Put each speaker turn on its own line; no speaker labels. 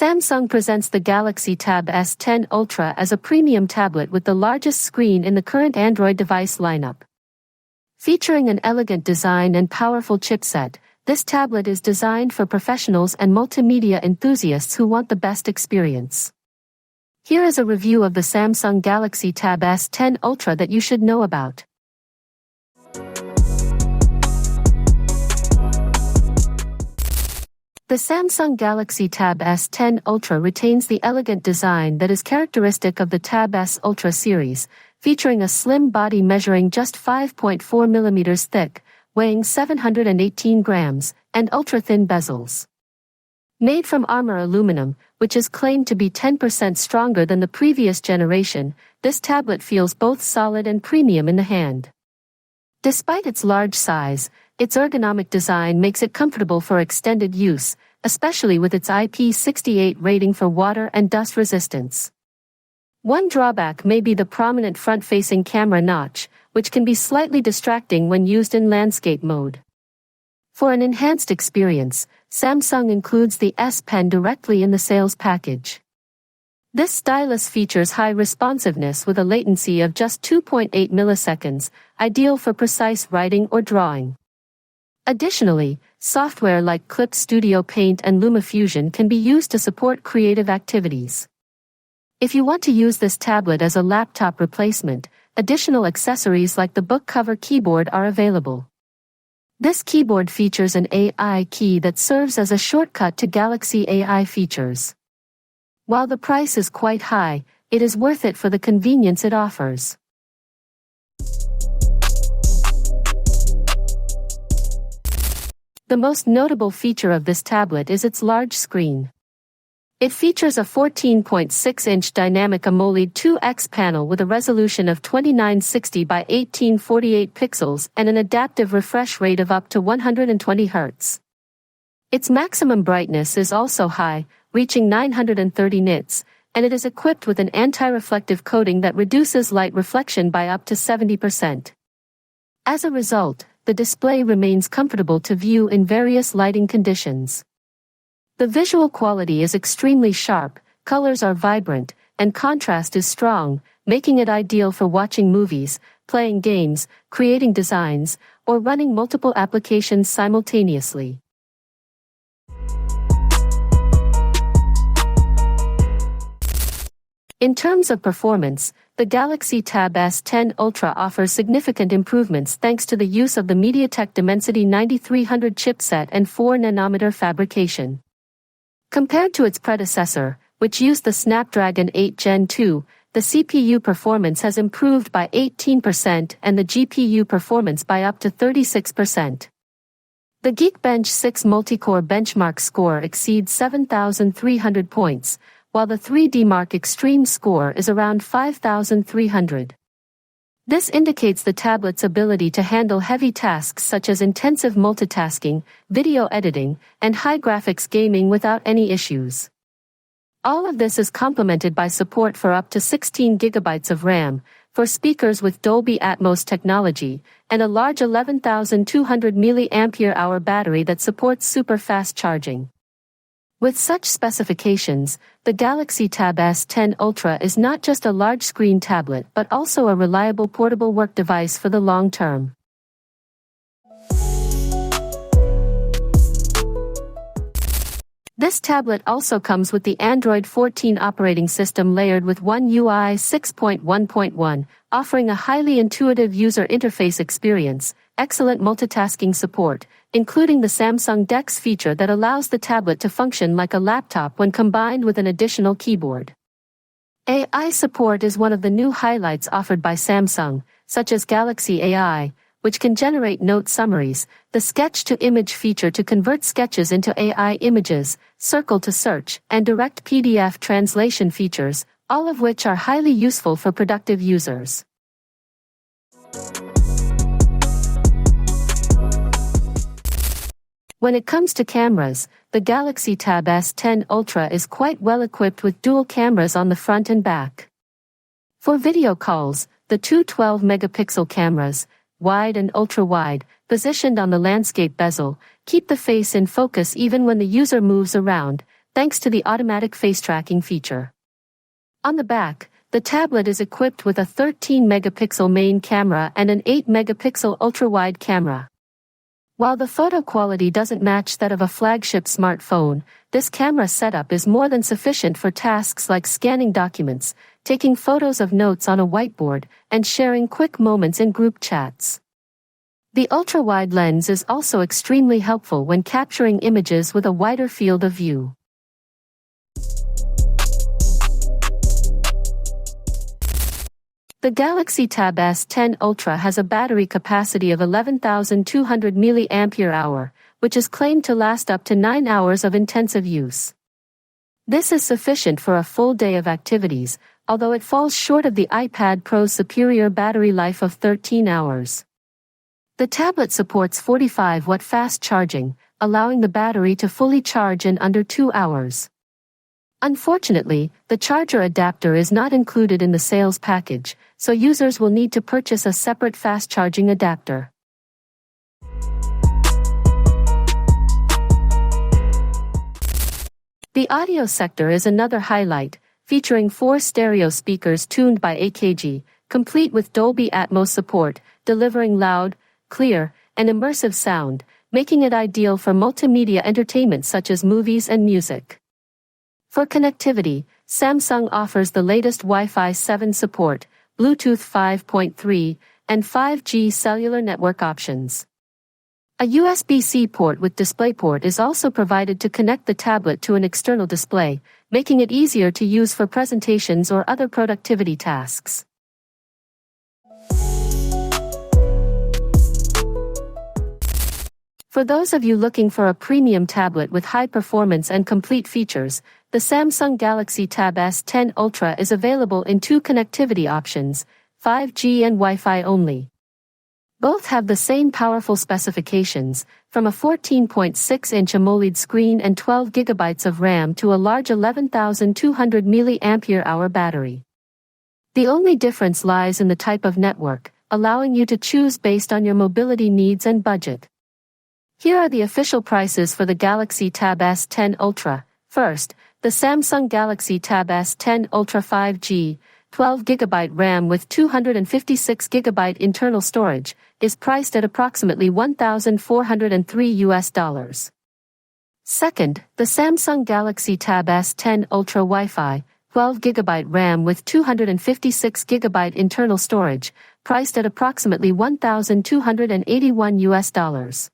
Samsung presents the Galaxy Tab S10 Ultra as a premium tablet with the largest screen in the current Android device lineup. Featuring an elegant design and powerful chipset, this tablet is designed for professionals and multimedia enthusiasts who want the best experience. Here is a review of the Samsung Galaxy Tab S10 Ultra that you should know about. The Samsung Galaxy Tab S10 Ultra retains the elegant design that is characteristic of the Tab S Ultra series, featuring a slim body measuring just 5.4 mm thick, weighing 718 grams, and ultra-thin bezels. Made from armor aluminum, which is claimed to be 10% stronger than the previous generation, this tablet feels both solid and premium in the hand. Despite its large size, its ergonomic design makes it comfortable for extended use, especially with its IP68 rating for water and dust resistance. One drawback may be the prominent front-facing camera notch, which can be slightly distracting when used in landscape mode. For an enhanced experience, Samsung includes the S Pen directly in the sales package. This stylus features high responsiveness with a latency of just 2.8 milliseconds, ideal for precise writing or drawing. Additionally, software like Clip Studio Paint and LumaFusion can be used to support creative activities. If you want to use this tablet as a laptop replacement, additional accessories like the book cover keyboard are available. This keyboard features an AI key that serves as a shortcut to Galaxy AI features. While the price is quite high, it is worth it for the convenience it offers. The most notable feature of this tablet is its large screen. It features a 14.6-inch dynamic AMOLED 2X panel with a resolution of 2960 by 1848 pixels and an adaptive refresh rate of up to 120 Hz. Its maximum brightness is also high, reaching 930 nits, and it is equipped with an anti-reflective coating that reduces light reflection by up to 70%. As a result, the display remains comfortable to view in various lighting conditions. The visual quality is extremely sharp, colors are vibrant, and contrast is strong, making it ideal for watching movies, playing games, creating designs, or running multiple applications simultaneously. In terms of performance, the Galaxy Tab S10 Ultra offers significant improvements thanks to the use of the MediaTek Dimensity 9300 chipset and 4nm fabrication. Compared to its predecessor, which used the Snapdragon 8 Gen 2, the CPU performance has improved by 18% and the GPU performance by up to 36%. The Geekbench 6 multi-core benchmark score exceeds 7,300 points, while the 3D Mark Extreme score is around 5,300. This indicates the tablet's ability to handle heavy tasks such as intensive multitasking, video editing, and high graphics gaming without any issues. All of this is complemented by support for up to 16 GB of RAM, for speakers with Dolby Atmos technology, and a large 11,200 mAh battery that supports super fast charging. With such specifications, the Galaxy Tab S10 Ultra is not just a large-screen tablet but also a reliable portable work device for the long term. This tablet also comes with the Android 14 operating system layered with One UI 6.1.1, offering a highly intuitive user interface experience, excellent multitasking support, including the Samsung DeX feature that allows the tablet to function like a laptop when combined with an additional keyboard. AI support is one of the new highlights offered by Samsung, such as Galaxy AI, which can generate note summaries, the sketch-to-image feature to convert sketches into AI images, circle to search, and direct PDF translation features, all of which are highly useful for productive users. When it comes to cameras, the Galaxy Tab S10 Ultra is quite well equipped with dual cameras on the front and back. For video calls, the two 12-megapixel cameras, wide and ultra-wide, positioned on the landscape bezel, keep the face in focus even when the user moves around, thanks to the automatic face tracking feature. On the back, the tablet is equipped with a 13-megapixel main camera and an 8-megapixel ultra-wide camera. While the photo quality doesn't match that of a flagship smartphone, this camera setup is more than sufficient for tasks like scanning documents, taking photos of notes on a whiteboard, and sharing quick moments in group chats. The ultra-wide lens is also extremely helpful when capturing images with a wider field of view. The Galaxy Tab S10 Ultra has a battery capacity of 11,200 mAh, which is claimed to last up to 9 hours of intensive use. This is sufficient for a full day of activities, although it falls short of the iPad Pro's superior battery life of 13 hours. The tablet supports 45-watt fast charging, allowing the battery to fully charge in under 2 hours. Unfortunately, the charger adapter is not included in the sales package, so users will need to purchase a separate fast-charging adapter. The audio sector is another highlight, featuring 4 stereo speakers tuned by AKG, complete with Dolby Atmos support, delivering loud, clear, and immersive sound, making it ideal for multimedia entertainment such as movies and music. For connectivity, Samsung offers the latest Wi-Fi 7 support, Bluetooth 5.3, and 5G cellular network options. A USB-C port with DisplayPort is also provided to connect the tablet to an external display, making it easier to use for presentations or other productivity tasks. For those of you looking for a premium tablet with high performance and complete features, the Samsung Galaxy Tab S10 Ultra is available in 2 connectivity options, 5G and Wi-Fi only. Both have the same powerful specifications, from a 14.6-inch AMOLED screen and 12 GB of RAM to a large 11,200 mAh battery. The only difference lies in the type of network, allowing you to choose based on your mobility needs and budget. Here are the official prices for the Galaxy Tab S10 Ultra. First, the Samsung Galaxy Tab S10 Ultra 5G, 12GB RAM with 256GB internal storage, is priced at approximately $1,403. Second, the Samsung Galaxy Tab S10 Ultra Wi-Fi, 12GB RAM with 256GB internal storage, priced at approximately $1,281.